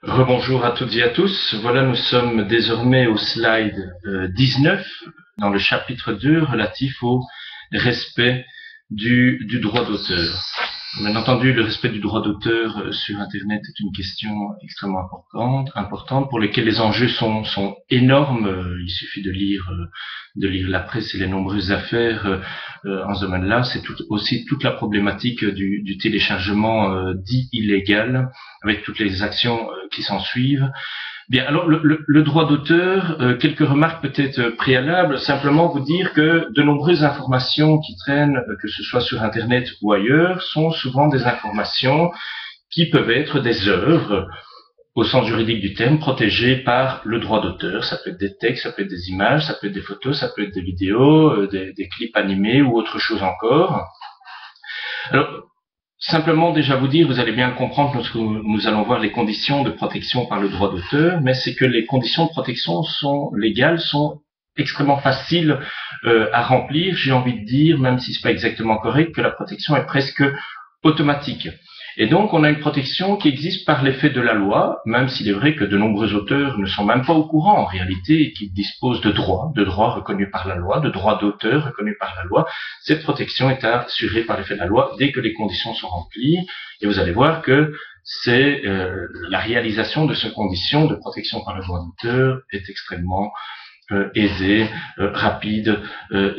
Rebonjour à toutes et à tous. Voilà, nous sommes désormais au slide 19 dans le chapitre 2 relatif au respect du droit d'auteur. Bien entendu, le respect du droit d'auteur sur Internet est une question extrêmement importante pour laquelle les enjeux sont énormes. Il suffit de lire la presse et les nombreuses affaires en ce domaine-là. C'est aussi toute la problématique du téléchargement dit illégal, avec toutes les actions qui s'en suivent. Bien, alors le droit d'auteur, quelques remarques peut-être préalables, simplement vous dire que de nombreuses informations qui traînent, que ce soit sur Internet ou ailleurs, sont souvent des informations qui peuvent être des œuvres, au sens juridique du terme, protégées par le droit d'auteur. Ça peut être des textes, ça peut être des images, ça peut être des photos, ça peut être des vidéos, des clips animés ou autre chose encore. Alors, simplement déjà vous dire, vous allez bien comprendre lorsque nous allons voir les conditions de protection par le droit d'auteur, mais c'est que les conditions de protection légales sont extrêmement faciles à remplir. J'ai envie de dire, même si c'est pas exactement correct, que la protection est presque automatique. Et donc, on a une protection qui existe par l'effet de la loi, même s'il est vrai que de nombreux auteurs ne sont même pas au courant, en réalité, et qu'ils disposent de droits reconnus par la loi, de droits d'auteur reconnus par la loi. Cette protection est assurée par l'effet de la loi dès que les conditions sont remplies. Et vous allez voir que c'est la réalisation de ces conditions de protection par le droit d'auteur est extrêmement aisée, rapide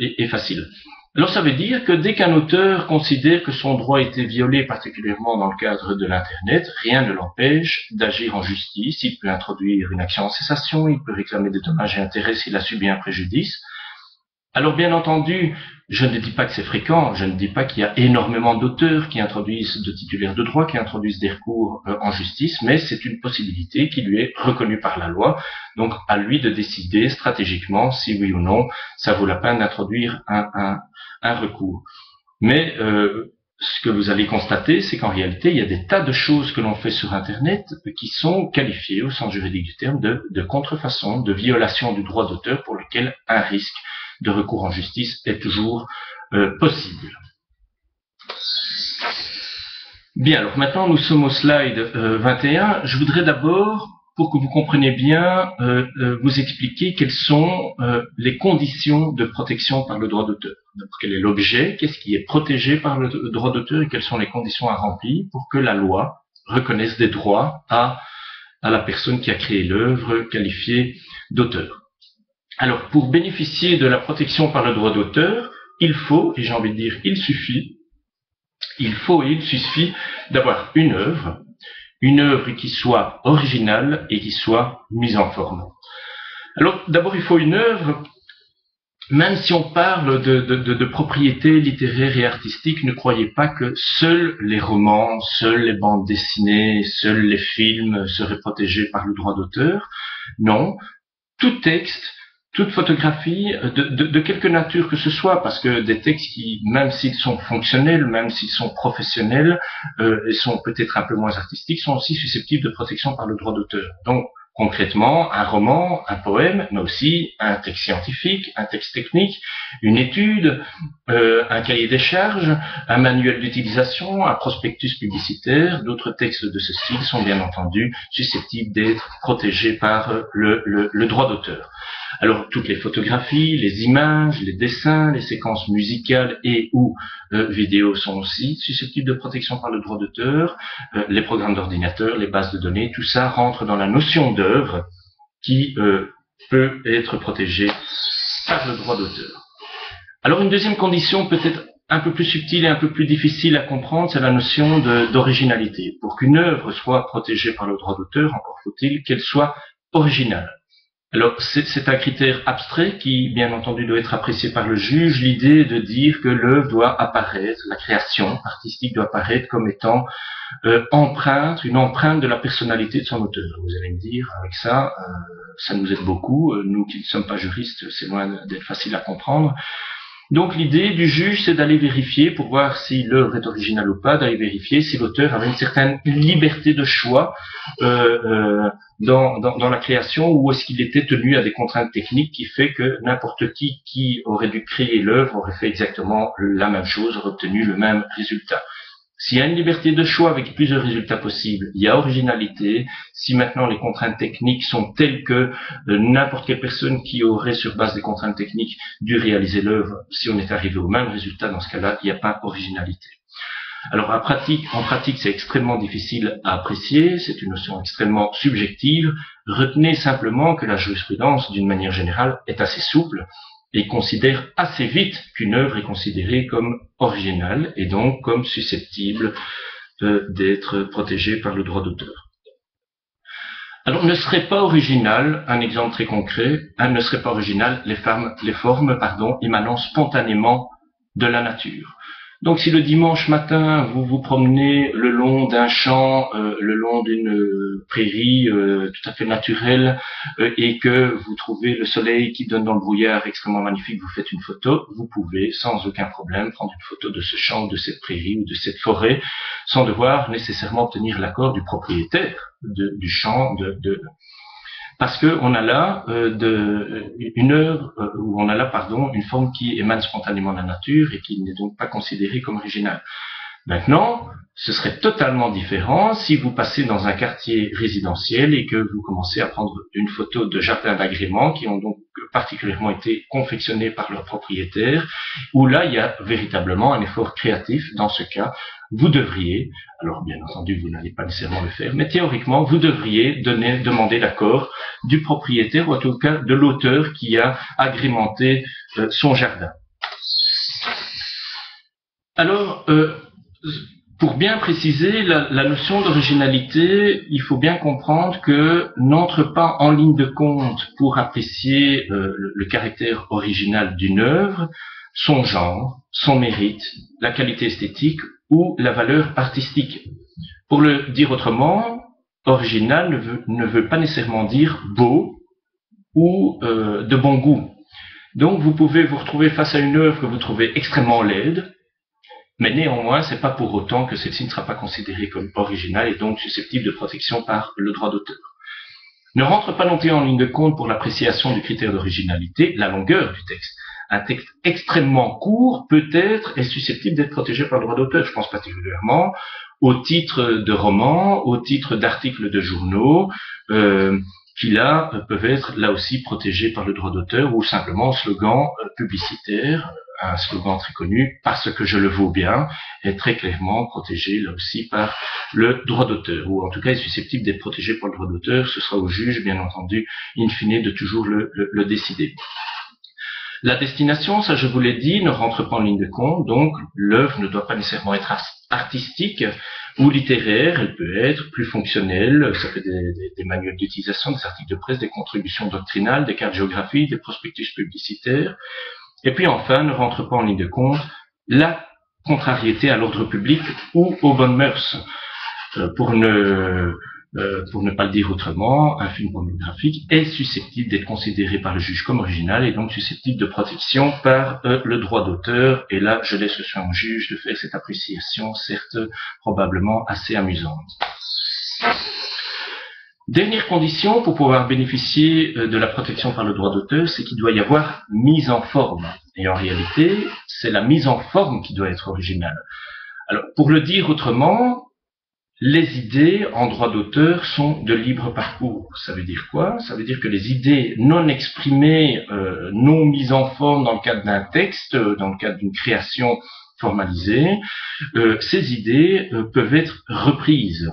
et facile. Alors ça veut dire que dès qu'un auteur considère que son droit a été violé, particulièrement dans le cadre de l'Internet, rien ne l'empêche d'agir en justice. Il peut introduire une action en cessation, il peut réclamer des dommages et intérêts s'il a subi un préjudice. Alors bien entendu, je ne dis pas que c'est fréquent, je ne dis pas qu'il y a énormément d'auteurs qui introduisent, de titulaires de droit, qui introduisent des recours en justice, mais c'est une possibilité qui lui est reconnue par la loi, donc à lui de décider stratégiquement si oui ou non ça vaut la peine d'introduire un recours. Mais ce que vous allez constater, c'est qu'en réalité, il y a des tas de choses que l'on fait sur Internet qui sont qualifiées, au sens juridique du terme, de contrefaçon, de violation du droit d'auteur pour lequel un risque de recours en justice est toujours possible. Bien, alors maintenant nous sommes au slide 21. Je voudrais d'abord, pour que vous compreniez bien, vous expliquer quelles sont les conditions de protection par le droit d'auteur. Quel est l'objet, qu'est-ce qui est protégé par le droit d'auteur et quelles sont les conditions à remplir pour que la loi reconnaisse des droits à la personne qui a créé l'œuvre qualifiée d'auteur. Alors, pour bénéficier de la protection par le droit d'auteur, il faut, et j'ai envie de dire il suffit d'avoir une œuvre qui soit originale et qui soit mise en forme. Alors, d'abord, il faut une œuvre, même si on parle de propriété littéraire et artistique, ne croyez pas que seuls les romans, seules les bandes dessinées, seuls les films seraient protégés par le droit d'auteur. Non, tout texte, toute photographie de quelque nature que ce soit, parce que des textes qui, même s'ils sont fonctionnels, même s'ils sont professionnels, et sont peut-être un peu moins artistiques, sont aussi susceptibles de protection par le droit d'auteur. Donc, concrètement, un roman, un poème, mais aussi un texte scientifique, un texte technique, une étude, un cahier des charges, un manuel d'utilisation, un prospectus publicitaire, d'autres textes de ce style sont bien entendu susceptibles d'être protégés par le droit d'auteur. Alors, toutes les photographies, les images, les dessins, les séquences musicales et ou vidéos sont aussi susceptibles de protection par le droit d'auteur. Les programmes d'ordinateur, les bases de données, tout ça rentre dans la notion d'œuvre qui peut être protégée par le droit d'auteur. Alors, une deuxième condition peut-être un peu plus subtile et un peu plus difficile à comprendre, c'est la notion d'originalité. Pour qu'une œuvre soit protégée par le droit d'auteur, encore faut-il qu'elle soit originale. Alors, c'est un critère abstrait qui, bien entendu, doit être apprécié par le juge. L'idée de dire que l'œuvre doit apparaître, la création artistique doit apparaître comme étant une empreinte de la personnalité de son auteur. Vous allez me dire, avec ça, ça nous aide beaucoup. Nous qui ne sommes pas juristes, c'est loin d'être facile à comprendre. Donc l'idée du juge, c'est d'aller vérifier, pour voir si l'œuvre est originale ou pas, d'aller vérifier si l'auteur avait une certaine liberté de choix dans la création, ou est-ce qu'il était tenu à des contraintes techniques qui fait que n'importe qui aurait dû créer l'œuvre aurait fait exactement la même chose, aurait obtenu le même résultat. S'il y a une liberté de choix avec plusieurs résultats possibles, il y a originalité. Si maintenant les contraintes techniques sont telles que n'importe quelle personne qui aurait sur base des contraintes techniques dû réaliser l'œuvre, si on est arrivé au même résultat, dans ce cas-là, il n'y a pas originalité. Alors en pratique, c'est extrêmement difficile à apprécier, c'est une notion extrêmement subjective. Retenez simplement que la jurisprudence, d'une manière générale, est assez souple et considère assez vite qu'une œuvre est considérée comme originale et donc comme susceptible d'être protégée par le droit d'auteur. Alors, ne serait pas original, un exemple très concret, ne serait pas original les formes émanant spontanément de la nature. Donc, si le dimanche matin, vous vous promenez le long d'un champ, le long d'une prairie tout à fait naturelle, et que vous trouvez le soleil qui donne dans le brouillard extrêmement magnifique, vous faites une photo, vous pouvez sans aucun problème prendre une photo de ce champ, de cette prairie ou de cette forêt, sans devoir nécessairement obtenir l'accord du propriétaire du champ, parce que on a là une forme qui émane spontanément de la nature et qui n'est donc pas considérée comme originale. Maintenant, ce serait totalement différent si vous passez dans un quartier résidentiel et que vous commencez à prendre une photo de jardins d'agrément qui ont donc particulièrement été confectionnés par leurs propriétaires, où là, il y a véritablement un effort créatif. Dans ce cas, vous devriez, alors bien entendu, vous n'allez pas nécessairement le faire, mais théoriquement, vous devriez demander l'accord du propriétaire, ou en tout cas de l'auteur qui a agrémenté son jardin. Alors, pour bien préciser la notion d'originalité, il faut bien comprendre que n'entre pas en ligne de compte pour apprécier le caractère original d'une œuvre, son genre, son mérite, la qualité esthétique ou la valeur artistique. Pour le dire autrement, original ne veut pas nécessairement dire beau ou de bon goût. Donc vous pouvez vous retrouver face à une œuvre que vous trouvez extrêmement laide, mais néanmoins, c'est pas pour autant que celle-ci ne sera pas considérée comme originale et donc susceptible de protection par le droit d'auteur. Ne rentre pas non plus en ligne de compte pour l'appréciation du critère d'originalité, la longueur du texte. Un texte extrêmement court, peut-être, est susceptible d'être protégé par le droit d'auteur. Je pense particulièrement aux titres de romans, aux titres d'articles de journaux, qui là peuvent être là aussi protégés par le droit d'auteur, ou simplement au slogan publicitaire, un slogan très connu, parce que je le vaux bien, est très clairement protégé là aussi par le droit d'auteur, ou en tout cas est susceptible d'être protégé par le droit d'auteur. Ce sera au juge, bien entendu, in fine, de toujours le décider. La destination, ça je vous l'ai dit, ne rentre pas en ligne de compte, donc l'œuvre ne doit pas nécessairement être artistique ou littéraire, elle peut être plus fonctionnelle, ça fait des manuels d'utilisation, des articles de presse, des contributions doctrinales, des cartes géographiques, des prospectus publicitaires. Et puis enfin, ne rentre pas en ligne de compte la contrariété à l'ordre public ou aux bonnes mœurs. Pour ne pas le dire autrement, un film pornographique est susceptible d'être considéré par le juge comme original et donc susceptible de protection par le droit d'auteur. Et là, je laisse le soin au juge de faire cette appréciation, certes probablement assez amusante. Dernière condition pour pouvoir bénéficier de la protection par le droit d'auteur, c'est qu'il doit y avoir mise en forme. Et en réalité, c'est la mise en forme qui doit être originale. Alors, pour le dire autrement, les idées en droit d'auteur sont de libre parcours. Ça veut dire quoi? Ça veut dire que les idées non exprimées, non mises en forme dans le cadre d'un texte, dans le cadre d'une création formalisée, ces idées peuvent être reprises.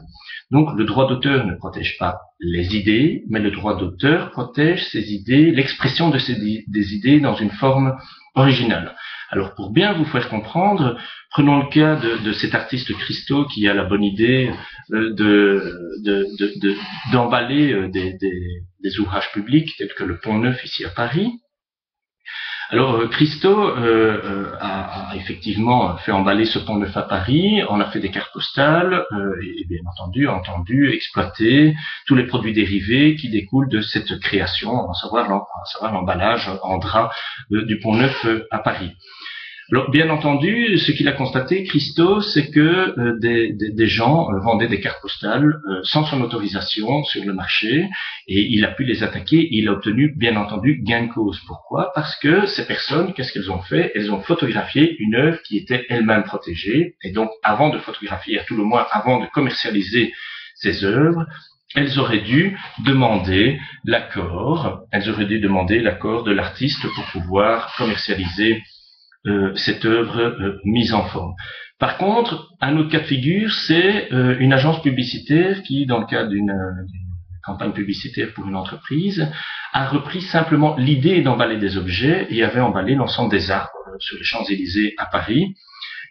Donc le droit d'auteur ne protège pas les idées, mais le droit d'auteur protège ces idées, l'expression des idées dans une forme originale. Alors pour bien vous faire comprendre, prenons le cas de cet artiste Christo qui a la bonne idée d'emballer des ouvrages publics tels que le Pont-Neuf ici à Paris. Alors Christo a effectivement fait emballer ce Pont-Neuf à Paris, on a fait des cartes postales et bien entendu a entendu exploiter tous les produits dérivés qui découlent de cette création, à savoir l'emballage en drap du Pont-Neuf à Paris. Alors, bien entendu, ce qu'il a constaté, Christo, c'est que des gens vendaient des cartes postales sans son autorisation sur le marché, et il a pu les attaquer, et il a obtenu, bien entendu, gain de cause. Pourquoi? Parce que ces personnes, qu'est-ce qu'elles ont fait? Elles ont photographié une œuvre qui était elle-même protégée, et donc, avant de photographier, à tout le moins, avant de commercialiser ces œuvres, elles auraient dû demander l'accord de l'artiste pour pouvoir commercialiser cette œuvre mise en forme. Par contre, un autre cas de figure, c'est une agence publicitaire qui, dans le cadre d'une campagne publicitaire pour une entreprise, a repris simplement l'idée d'emballer des objets et avait emballé l'ensemble des arbres sur les Champs-Élysées à Paris.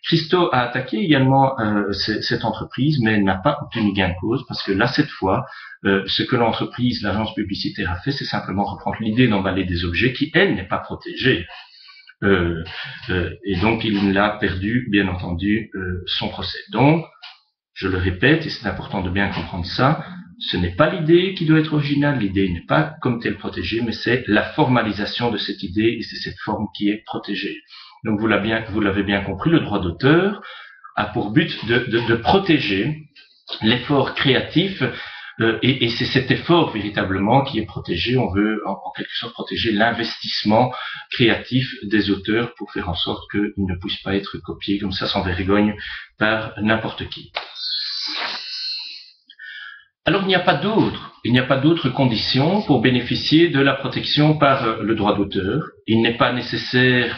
Christo a attaqué également cette entreprise, mais n'a pas obtenu gain de cause, parce que là, cette fois, ce que l'agence publicitaire a fait, c'est simplement reprendre l'idée d'emballer des objets qui, elle, n'est pas protégée. Et donc il a perdu, bien entendu, son procès. Donc, je le répète, et c'est important de bien comprendre ça, ce n'est pas l'idée qui doit être originale, l'idée n'est pas comme telle protégée, mais c'est la formalisation de cette idée, et c'est cette forme qui est protégée. Donc vous l'avez bien compris, le droit d'auteur a pour but de protéger l'effort créatif, et c'est cet effort véritablement qui est protégé. On veut en quelque sorte protéger l'investissement créatif des auteurs pour faire en sorte qu'ils ne puissent pas être copiés comme ça sans vergogne par n'importe qui. Alors il n'y a pas d'autres conditions pour bénéficier de la protection par le droit d'auteur. Il n'est pas nécessaire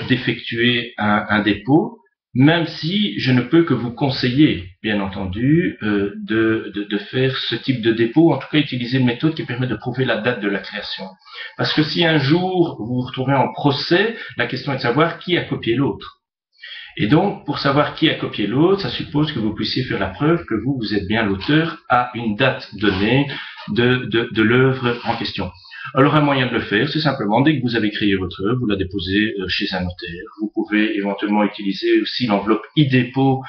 d'effectuer un dépôt, même si je ne peux que vous conseiller, bien entendu, de faire ce type de dépôt, en tout cas utiliser une méthode qui permet de prouver la date de la création. Parce que si un jour vous vous retrouvez en procès, la question est de savoir qui a copié l'autre. Et donc, pour savoir qui a copié l'autre, ça suppose que vous puissiez faire la preuve que vous êtes bien l'auteur à une date donnée de l'œuvre en question. Alors, un moyen de le faire, c'est simplement, dès que vous avez créé votre œuvre, vous la déposez chez un notaire. Vous pouvez éventuellement utiliser aussi l'enveloppe e-dépôt,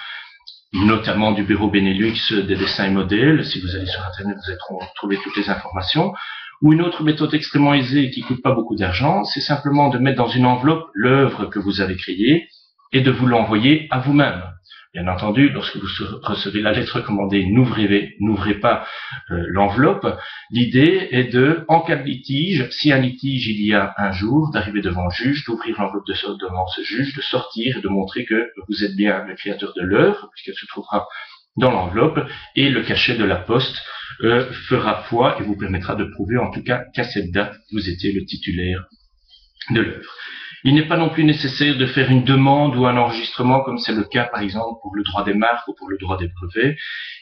notamment du bureau Benelux des dessins et modèles. Si vous allez sur Internet, vous allez trouver toutes les informations. Ou une autre méthode extrêmement aisée et qui ne coûte pas beaucoup d'argent, c'est simplement de mettre dans une enveloppe l'œuvre que vous avez créée et de vous l'envoyer à vous-même. Bien entendu, lorsque vous recevez la lettre recommandée, n'ouvrez pas l'enveloppe. L'idée est en cas de litige, si un litige il y a un jour, d'arriver devant le juge, d'ouvrir l'enveloppe devant ce juge, de sortir et de montrer que vous êtes bien le créateur de l'œuvre, puisqu'elle se trouvera dans l'enveloppe, et le cachet de la poste fera foi et vous permettra de prouver en tout cas qu'à cette date, vous étiez le titulaire de l'œuvre. Il n'est pas non plus nécessaire de faire une demande ou un enregistrement comme c'est le cas par exemple pour le droit des marques ou pour le droit des brevets,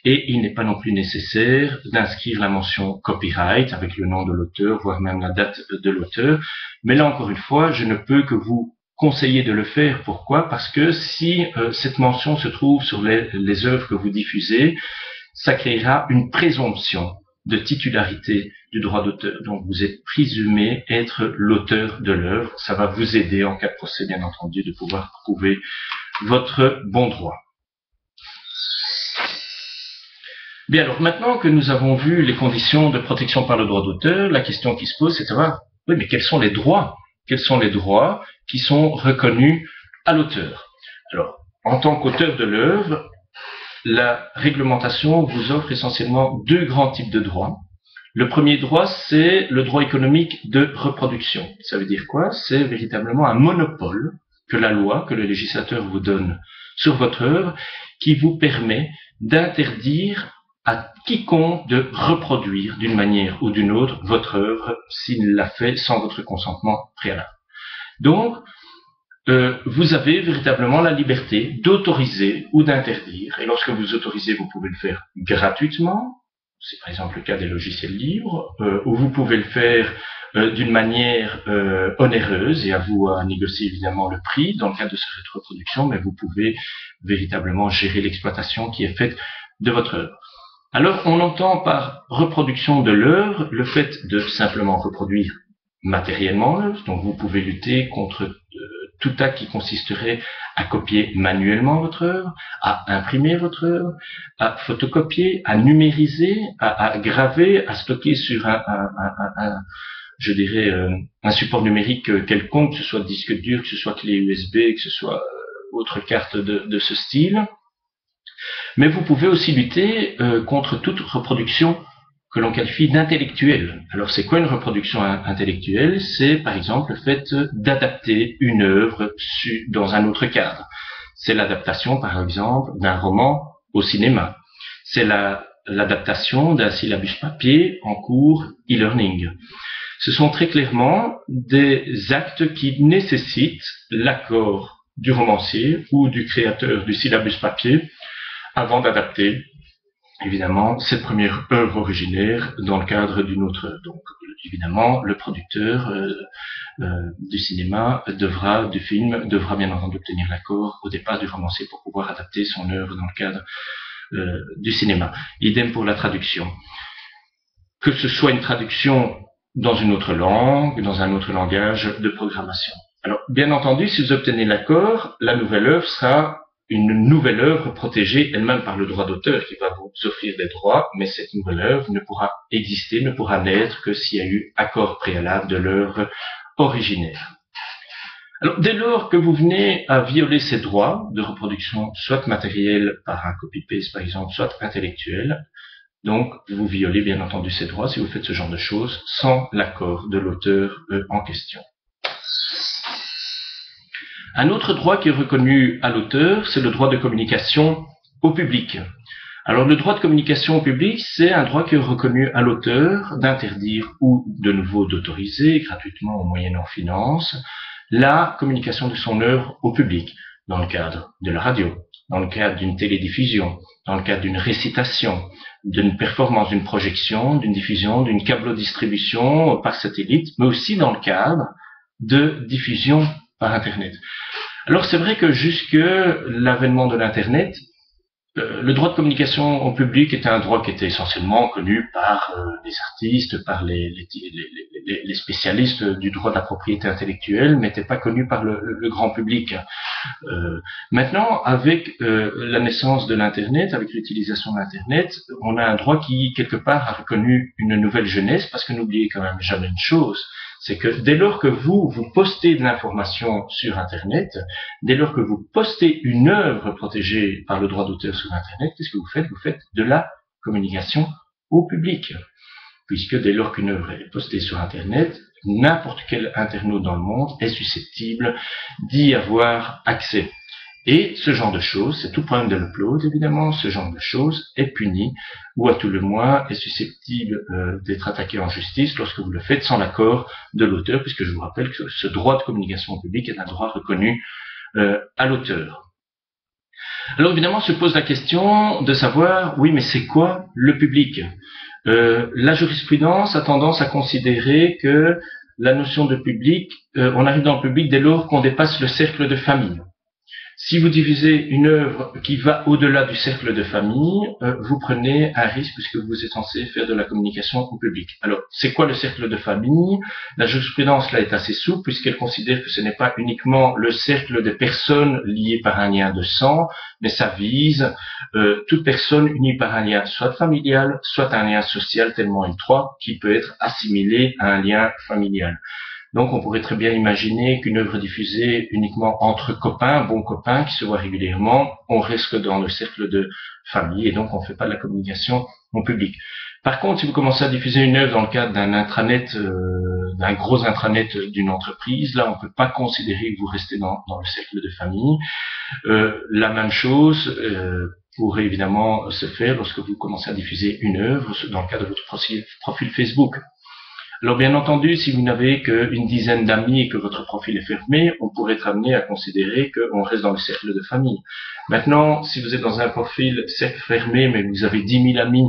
et il n'est pas non plus nécessaire d'inscrire la mention copyright avec le nom de l'auteur, voire même la date de l'auteur. Mais là encore une fois, je ne peux que vous conseiller de le faire. Pourquoi? Parce que si cette mention se trouve sur les œuvres que vous diffusez, ça créera une présomption de titularité du droit d'auteur. Donc vous êtes présumé être l'auteur de l'œuvre. Ça va vous aider en cas de procès, bien entendu, de pouvoir prouver votre bon droit. Bien, alors maintenant que nous avons vu les conditions de protection par le droit d'auteur, la question qui se pose, c'est de savoir, oui, mais quels sont les droits? Quels sont les droits qui sont reconnus à l'auteur? Alors, en tant qu'auteur de l'œuvre, la réglementation vous offre essentiellement deux grands types de droits. Le premier droit, c'est le droit économique de reproduction. Ça veut dire quoi? C'est véritablement un monopole que la loi, que le législateur vous donne sur votre œuvre, qui vous permet d'interdire à quiconque de reproduire d'une manière ou d'une autre votre œuvre s'il l'a fait sans votre consentement préalable. Donc, vous avez véritablement la liberté d'autoriser ou d'interdire. Et lorsque vous autorisez, vous pouvez le faire gratuitement. C'est par exemple le cas des logiciels libres, ou vous pouvez le faire d'une manière onéreuse, et à vous à négocier évidemment le prix dans le cadre de cette reproduction, mais vous pouvez véritablement gérer l'exploitation qui est faite de votre œuvre. Alors, on entend par reproduction de l'œuvre le fait de simplement reproduire matériellement l'œuvre, donc vous pouvez lutter contre tout acte qui consisterait à copier manuellement votre œuvre, à imprimer votre œuvre, à photocopier, à numériser, à graver, à stocker sur je dirais, un support numérique quelconque, que ce soit disque dur, que ce soit clé USB, que ce soit autre carte de ce style. Mais vous pouvez aussi lutter contre toute reproduction que l'on qualifie d'intellectuelle. Alors c'est quoi une reproduction intellectuelle? C'est par exemple le fait d'adapter une œuvre dans un autre cadre. C'est l'adaptation par exemple d'un roman au cinéma. C'est l'adaptation d'un syllabus papier en cours e-learning. Ce sont très clairement des actes qui nécessitent l'accord du romancier ou du créateur du syllabus papier avant d'adapter, évidemment, cette première œuvre originaire dans le cadre d'une autre œuvre. Donc, évidemment, le producteur du cinéma du film devra bien entendu obtenir l'accord au départ du romancier pour pouvoir adapter son œuvre dans le cadre du cinéma. Idem pour la traduction. Que ce soit une traduction dans une autre langue, dans un autre langage de programmation. Alors, bien entendu, si vous obtenez l'accord, la nouvelle œuvre sera une nouvelle œuvre protégée elle-même par le droit d'auteur qui va vous offrir des droits, mais cette nouvelle œuvre ne pourra exister, ne pourra naître que s'il y a eu accord préalable de l'œuvre originaire. Alors, dès lors que vous venez à violer ces droits de reproduction, soit matériels par un copy-paste par exemple, soit intellectuel, donc vous violez bien entendu ces droits si vous faites ce genre de choses sans l'accord de l'auteur en question. Un autre droit qui est reconnu à l'auteur, c'est le droit de communication au public. Alors le droit de communication au public, c'est un droit qui est reconnu à l'auteur d'interdire ou de nouveau d'autoriser, gratuitement ou moyennant finance, la communication de son œuvre au public, dans le cadre de la radio, dans le cadre d'une télédiffusion, dans le cadre d'une récitation, d'une performance, d'une projection, d'une diffusion, d'une câblodistribution par satellite, mais aussi dans le cadre de diffusion par Internet. Alors c'est vrai que jusque l'avènement de l'Internet, le droit de communication au public était un droit qui était essentiellement connu par les artistes, par les spécialistes du droit de la propriété intellectuelle, mais n'était pas connu par le grand public. Maintenant, avec la naissance de l'Internet, avec l'utilisation de l'Internet, on a un droit qui, quelque part, a reconnu une nouvelle jeunesse, parce que n'oubliez quand même jamais une chose, c'est que dès lors que vous postez de l'information sur Internet, dès lors que vous postez une œuvre protégée par le droit d'auteur sur Internet, qu'est-ce que vous faites? Vous faites de la communication au public. Puisque dès lors qu'une œuvre est postée sur Internet, n'importe quel internaute dans le monde est susceptible d'y avoir accès. Et ce genre de choses, c'est tout problème de l'upload évidemment, ce genre de choses est puni, ou à tout le moins est susceptible d'être attaqué en justice lorsque vous le faites sans l'accord de l'auteur, puisque je vous rappelle que ce droit de communication au public est un droit reconnu à l'auteur. Alors évidemment se pose la question de savoir, oui mais c'est quoi le public? La jurisprudence a tendance à considérer que la notion de public, on arrive dans le public dès lors qu'on dépasse le cercle de famille. Si vous diffusez une œuvre qui va au-delà du cercle de famille, vous prenez un risque puisque vous êtes censé faire de la communication au public. Alors, c'est quoi le cercle de famille? La jurisprudence là est assez souple puisqu'elle considère que ce n'est pas uniquement le cercle de personnes liées par un lien de sang, mais ça vise toute personne unie par un lien soit familial, soit un lien social tellement étroit qui peut être assimilé à un lien familial. Donc on pourrait très bien imaginer qu'une œuvre diffusée uniquement entre copains, bons copains, qui se voient régulièrement, on reste dans le cercle de famille et donc on ne fait pas de la communication au public. Par contre, si vous commencez à diffuser une œuvre dans le cadre d'un intranet, d'un gros intranet d'une entreprise, là on ne peut pas considérer que vous restez dans le cercle de famille. La même chose pourrait évidemment se faire lorsque vous commencez à diffuser une œuvre dans le cadre de votre profil Facebook. Alors bien entendu, si vous n'avez qu'une dizaine d'amis et que votre profil est fermé, on pourrait être amené à considérer qu'on reste dans le cercle de famille. Maintenant, si vous êtes dans un profil cercle fermé, mais vous avez 10 000 amis,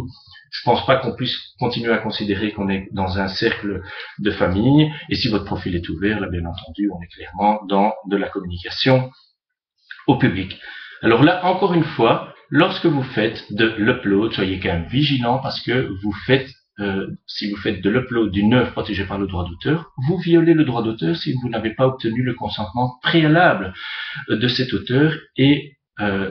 je pense pas qu'on puisse continuer à considérer qu'on est dans un cercle de famille. Et si votre profil est ouvert, là, bien entendu, on est clairement dans de la communication au public. Alors là, encore une fois, lorsque vous faites de l'upload, soyez quand même vigilant parce que si vous faites de l'upload d'une œuvre protégée par le droit d'auteur, vous violez le droit d'auteur si vous n'avez pas obtenu le consentement préalable de cet auteur et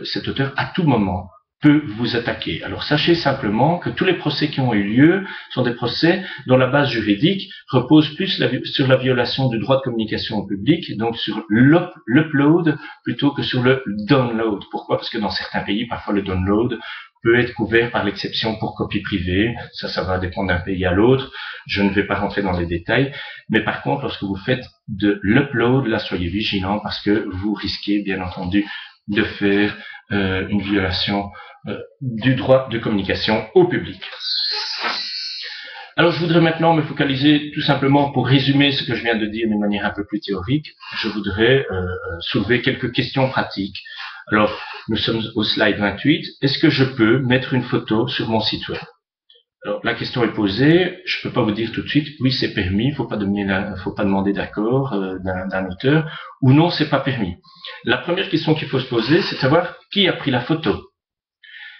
cet auteur à tout moment peut vous attaquer. Alors sachez simplement que tous les procès qui ont eu lieu sont des procès dont la base juridique repose plus sur la violation du droit de communication au public, donc sur l'upload plutôt que sur le download. Pourquoi? Parce que dans certains pays, parfois le download peut être couvert par l'exception pour copie privée. Ça va dépendre d'un pays à l'autre. Je ne vais pas rentrer dans les détails. Mais par contre, lorsque vous faites de l'upload, là, soyez vigilants parce que vous risquez, bien entendu, de faire une violation du droit de communication au public. Alors, je voudrais maintenant me focaliser tout simplement pour résumer ce que je viens de dire d'une manière un peu plus théorique. Je voudrais soulever quelques questions pratiques. Alors, nous sommes au slide 28. Est-ce que je peux mettre une photo sur mon site web? Alors, la question est posée. Je ne peux pas vous dire tout de suite, oui, c'est permis, faut pas demander d'accord d'un auteur, ou non, c'est pas permis. La première question qu'il faut se poser, c'est de savoir qui a pris la photo.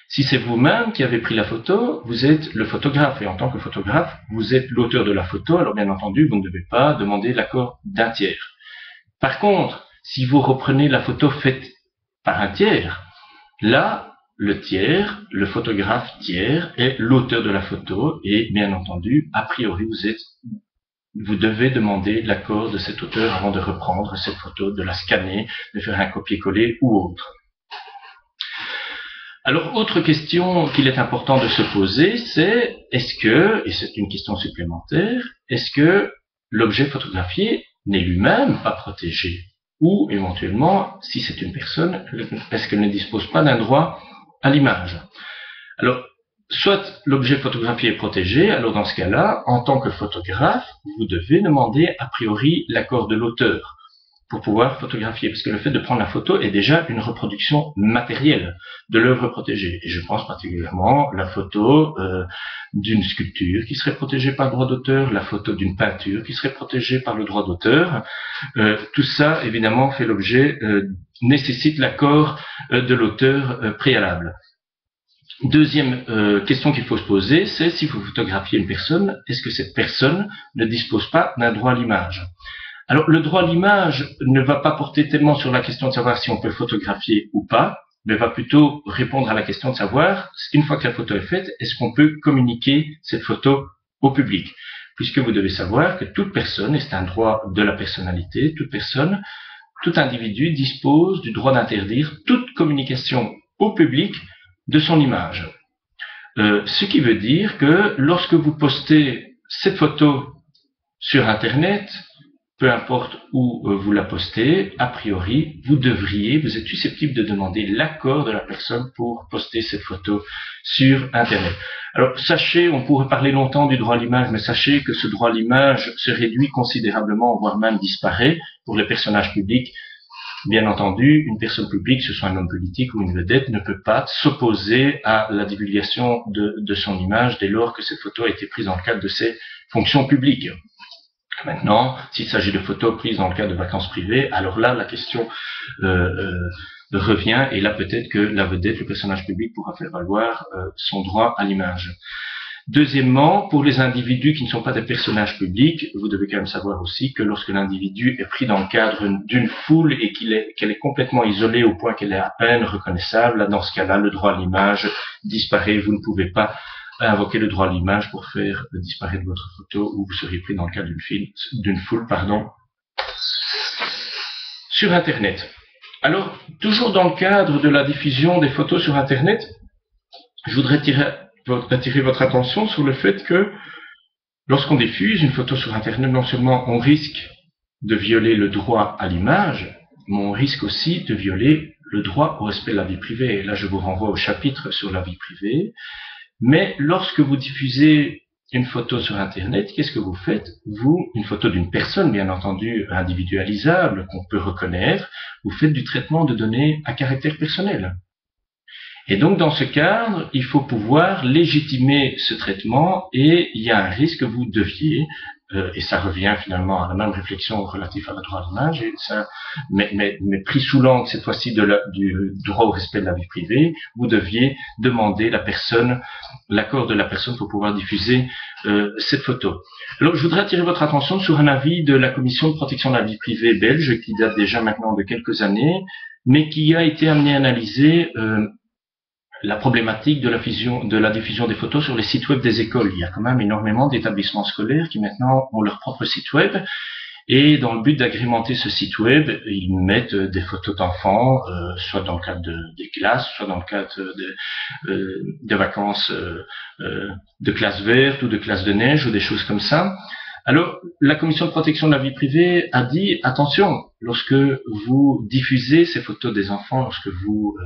Si c'est vous-même qui avez pris la photo, vous êtes le photographe, et en tant que photographe, vous êtes l'auteur de la photo, alors bien entendu, vous ne devez pas demander l'accord d'un tiers. Par contre, si vous reprenez la photo faite par un tiers, là, le tiers, le photographe tiers, est l'auteur de la photo, et bien entendu, a priori, vous devez demander l'accord de cet auteur avant de reprendre cette photo, de la scanner, de faire un copier-coller ou autre. Alors, autre question qu'il est important de se poser, c'est est-ce que, et c'est une question supplémentaire, est-ce que l'objet photographié n'est lui-même pas protégé? Ou, éventuellement, si c'est une personne, est-ce qu'elle ne dispose pas d'un droit à l'image? Alors, soit l'objet photographié est protégé, alors dans ce cas-là, en tant que photographe, vous devez demander a priori l'accord de l'auteur pour pouvoir photographier, parce que le fait de prendre la photo est déjà une reproduction matérielle de l'œuvre protégée. Et je pense particulièrement la photo d'une sculpture qui serait protégée par le droit d'auteur, la photo d'une peinture qui serait protégée par le droit d'auteur. Tout ça, évidemment, fait l'objet, nécessite l'accord de l'auteur préalable. Deuxième question qu'il faut se poser, c'est si vous photographiez une personne, est-ce que cette personne ne dispose pas d'un droit à l'image? Alors, le droit à l'image ne va pas porter tellement sur la question de savoir si on peut photographier ou pas, mais va plutôt répondre à la question de savoir, une fois que la photo est faite, est-ce qu'on peut communiquer cette photo au public? Puisque vous devez savoir que toute personne, et c'est un droit de la personnalité, toute personne, tout individu dispose du droit d'interdire toute communication au public de son image. Ce qui veut dire que lorsque vous postez cette photo sur Internet, peu importe où vous la postez, a priori, vous êtes susceptible de demander l'accord de la personne pour poster cette photo sur Internet. Alors, sachez, on pourrait parler longtemps du droit à l'image, mais sachez que ce droit à l'image se réduit considérablement, voire même disparaît pour les personnages publics. Bien entendu, une personne publique, que ce soit un homme politique ou une vedette, ne peut pas s'opposer à la divulgation de son image dès lors que cette photo a été prise dans le cadre de ses fonctions publiques. Maintenant, s'il s'agit de photos prises dans le cadre de vacances privées, alors là, la question revient, et là peut-être que la vedette, le personnage public, pourra faire valoir son droit à l'image. Deuxièmement, pour les individus qui ne sont pas des personnages publics, vous devez quand même savoir aussi que lorsque l'individu est pris dans le cadre d'une foule et qu'elle est complètement isolée au point qu'elle est à peine reconnaissable, là, dans ce cas-là, le droit à l'image disparaît. Vous ne pouvez pas invoquer le droit à l'image pour faire disparaître votre photo où vous seriez pris dans le cadre d'une foule, sur Internet. Alors, toujours dans le cadre de la diffusion des photos sur Internet, je voudrais attirer votre attention sur le fait que lorsqu'on diffuse une photo sur Internet, non seulement on risque de violer le droit à l'image, mais on risque aussi de violer le droit au respect de la vie privée. Et là, je vous renvoie au chapitre sur la vie privée. Mais lorsque vous diffusez une photo sur Internet, qu'est-ce que vous faites? Une photo d'une personne, bien entendu, individualisable, qu'on peut reconnaître, vous faites du traitement de données à caractère personnel. Et donc, dans ce cadre, il faut pouvoir légitimer ce traitement et il y a un risque que vous deviez, et ça revient finalement à la même réflexion relative à la droit à l'image, mais pris sous l'angle cette fois-ci du droit au respect de la vie privée, vous deviez demander l'accord de la personne pour pouvoir diffuser cette photo. Alors, je voudrais attirer votre attention sur un avis de la Commission de protection de la vie privée belge, qui date déjà maintenant de quelques années, mais qui a été amené à analyser la problématique de la diffusion des photos sur les sites web des écoles. Il y a quand même énormément d'établissements scolaires qui maintenant ont leur propre site web. Et dans le but d'agrémenter ce site web, ils mettent des photos d'enfants, soit dans le cadre des classes, soit dans le cadre de vacances de classe verte ou de classe de neige ou des choses comme ça. Alors, la Commission de protection de la vie privée a dit, attention, lorsque vous diffusez ces photos des enfants, lorsque vous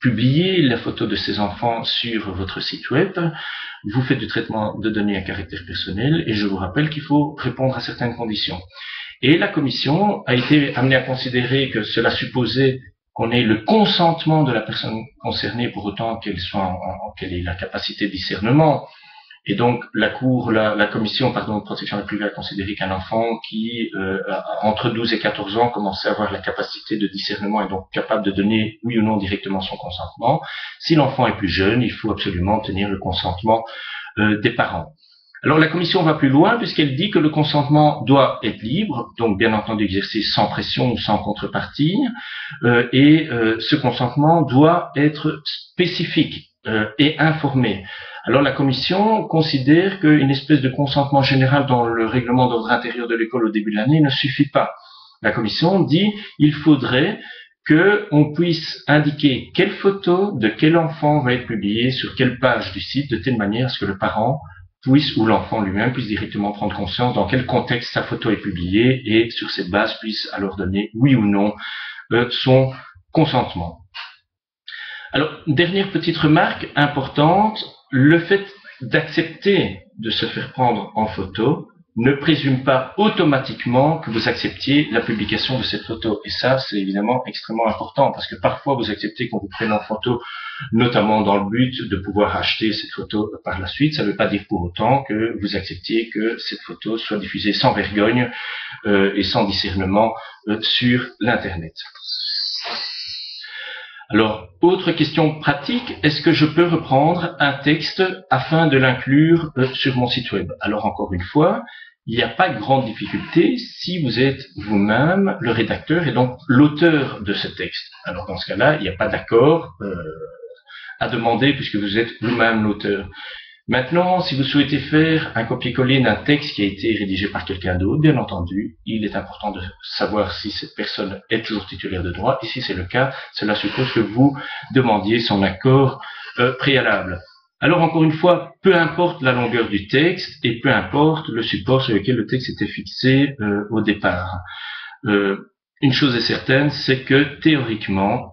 publiez la photo de ces enfants sur votre site web, vous faites du traitement de données à caractère personnel et je vous rappelle qu'il faut répondre à certaines conditions. Et la Commission a été amenée à considérer que cela supposait qu'on ait le consentement de la personne concernée pour autant qu'elle ait la capacité de discernement. Et donc, la Commission de protection de la vie privée a considéré qu'un enfant qui, entre 12 et 14 ans, commençait à avoir la capacité de discernement et donc capable de donner oui ou non directement son consentement. Si l'enfant est plus jeune, il faut absolument obtenir le consentement des parents. Alors, la Commission va plus loin puisqu'elle dit que le consentement doit être libre, donc bien entendu exercé sans pression ou sans contrepartie, et ce consentement doit être spécifique et informé. Alors la Commission considère qu'une espèce de consentement général dans le règlement d'ordre intérieur de l'école au début de l'année ne suffit pas. La Commission dit qu'il faudrait qu'on puisse indiquer quelle photo de quel enfant va être publiée sur quelle page du site, de telle manière à ce que le parent puisse, ou l'enfant lui-même, puisse directement prendre conscience dans quel contexte sa photo est publiée et sur cette base puisse alors donner oui ou non son consentement. Alors, dernière petite remarque importante, le fait d'accepter de se faire prendre en photo ne présume pas automatiquement que vous acceptiez la publication de cette photo. Et ça, c'est évidemment extrêmement important parce que parfois vous acceptez qu'on vous prenne en photo, notamment dans le but de pouvoir acheter cette photo par la suite. Ça ne veut pas dire pour autant que vous acceptiez que cette photo soit diffusée sans vergogne et sans discernement sur l'Internet. Alors, autre question pratique, est-ce que je peux reprendre un texte afin de l'inclure sur mon site web? Alors, encore une fois, il n'y a pas de grande difficulté si vous êtes vous-même le rédacteur et donc l'auteur de ce texte. Alors, dans ce cas-là, il n'y a pas d'accord à demander puisque vous êtes vous-même l'auteur. Maintenant, si vous souhaitez faire un copier-coller d'un texte qui a été rédigé par quelqu'un d'autre, bien entendu, il est important de savoir si cette personne est toujours titulaire de droit, et si c'est le cas, cela suppose que vous demandiez son accord préalable. Alors, encore une fois, peu importe la longueur du texte, et peu importe le support sur lequel le texte était fixé au départ. Une chose est certaine, c'est que théoriquement,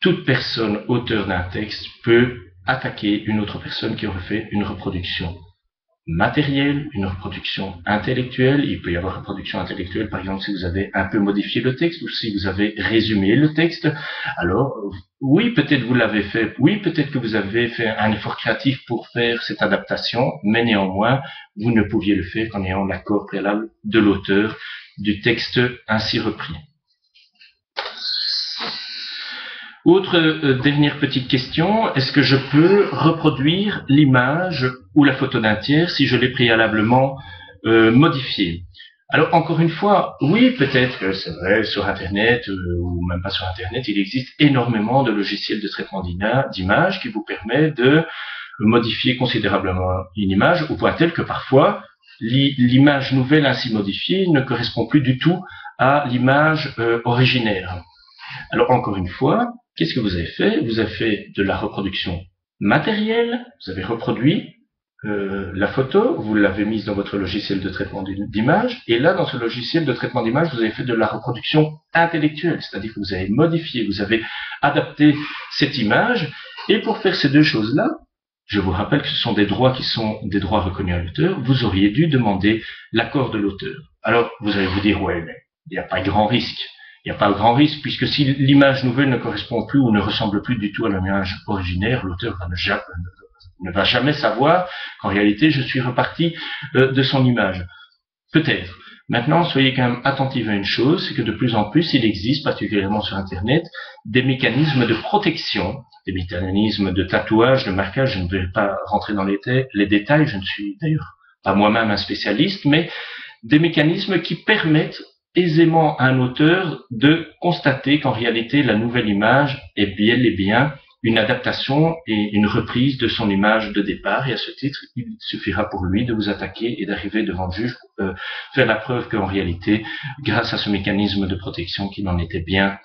toute personne auteur d'un texte peut attaquer une autre personne qui aurait fait une reproduction matérielle, une reproduction intellectuelle. Il peut y avoir une reproduction intellectuelle, par exemple, si vous avez un peu modifié le texte ou si vous avez résumé le texte. Alors, oui, peut-être vous l'avez fait, oui, peut-être que vous avez fait un effort créatif pour faire cette adaptation, mais néanmoins, vous ne pouviez le faire qu'en ayant l'accord préalable de l'auteur du texte ainsi repris. Autre dernière petite question, est-ce que je peux reproduire l'image ou la photo d'un tiers si je l'ai préalablement modifiée? Alors encore une fois, oui, peut-être que c'est vrai, sur Internet ou même pas sur Internet, il existe énormément de logiciels de traitement d'image qui vous permettent de modifier considérablement une image au point tel que parfois l'image nouvelle ainsi modifiée ne correspond plus du tout à l'image originaire. Alors encore une fois, qu'est-ce que vous avez fait? Vous avez fait de la reproduction matérielle, vous avez reproduit la photo, vous l'avez mise dans votre logiciel de traitement d'image, et là, dans ce logiciel de traitement d'image, vous avez fait de la reproduction intellectuelle, c'est-à-dire que vous avez modifié, vous avez adapté cette image, et pour faire ces deux choses-là, je vous rappelle que ce sont des droits qui sont des droits reconnus à l'auteur, vous auriez dû demander l'accord de l'auteur. Alors, vous allez vous dire, ouais, mais il n'y a pas grand risque. Il n'y a pas de grand risque, puisque si l'image nouvelle ne correspond plus ou ne ressemble plus du tout à l'image originaire, l'auteur ne va jamais savoir qu'en réalité, je suis reparti de son image. Peut-être. Maintenant, soyez quand même attentifs à une chose, c'est que de plus en plus, il existe, particulièrement sur Internet, des mécanismes de protection, des mécanismes de tatouage, de marquage. Je ne vais pas rentrer dans les détails, je ne suis d'ailleurs pas moi-même un spécialiste, mais des mécanismes qui permettent aisément à un auteur de constater qu'en réalité la nouvelle image est bel et bien une adaptation et une reprise de son image de départ, et à ce titre, il suffira pour lui de vous attaquer et d'arriver devant le juge pour faire la preuve qu'en réalité, grâce à ce mécanisme de protection, qu'il en était bien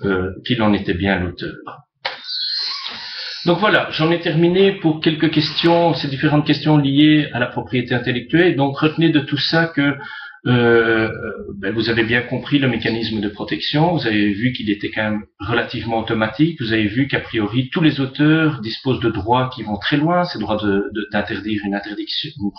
l'auteur. Donc voilà, j'en ai terminé pour quelques questions, ces différentes questions liées à la propriété intellectuelle. Donc retenez de tout ça que vous avez bien compris le mécanisme de protection, vous avez vu qu'il était quand même relativement automatique, vous avez vu qu'a priori tous les auteurs disposent de droits qui vont très loin, c'est le droit d'interdire une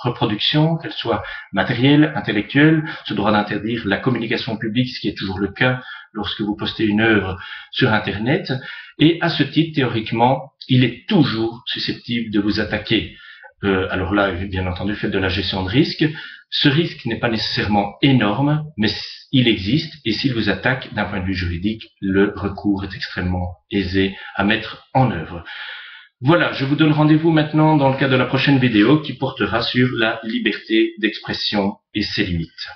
reproduction, qu'elle soit matérielle, intellectuelle, ce droit d'interdire la communication publique, ce qui est toujours le cas lorsque vous postez une œuvre sur Internet, et à ce titre, théoriquement, il est toujours susceptible de vous attaquer. Alors là, bien entendu, faites de la gestion de risque. Ce risque n'est pas nécessairement énorme, mais il existe, et s'il vous attaque d'un point de vue juridique, le recours est extrêmement aisé à mettre en œuvre. Voilà, je vous donne rendez-vous maintenant dans le cadre de la prochaine vidéo qui portera sur la liberté d'expression et ses limites.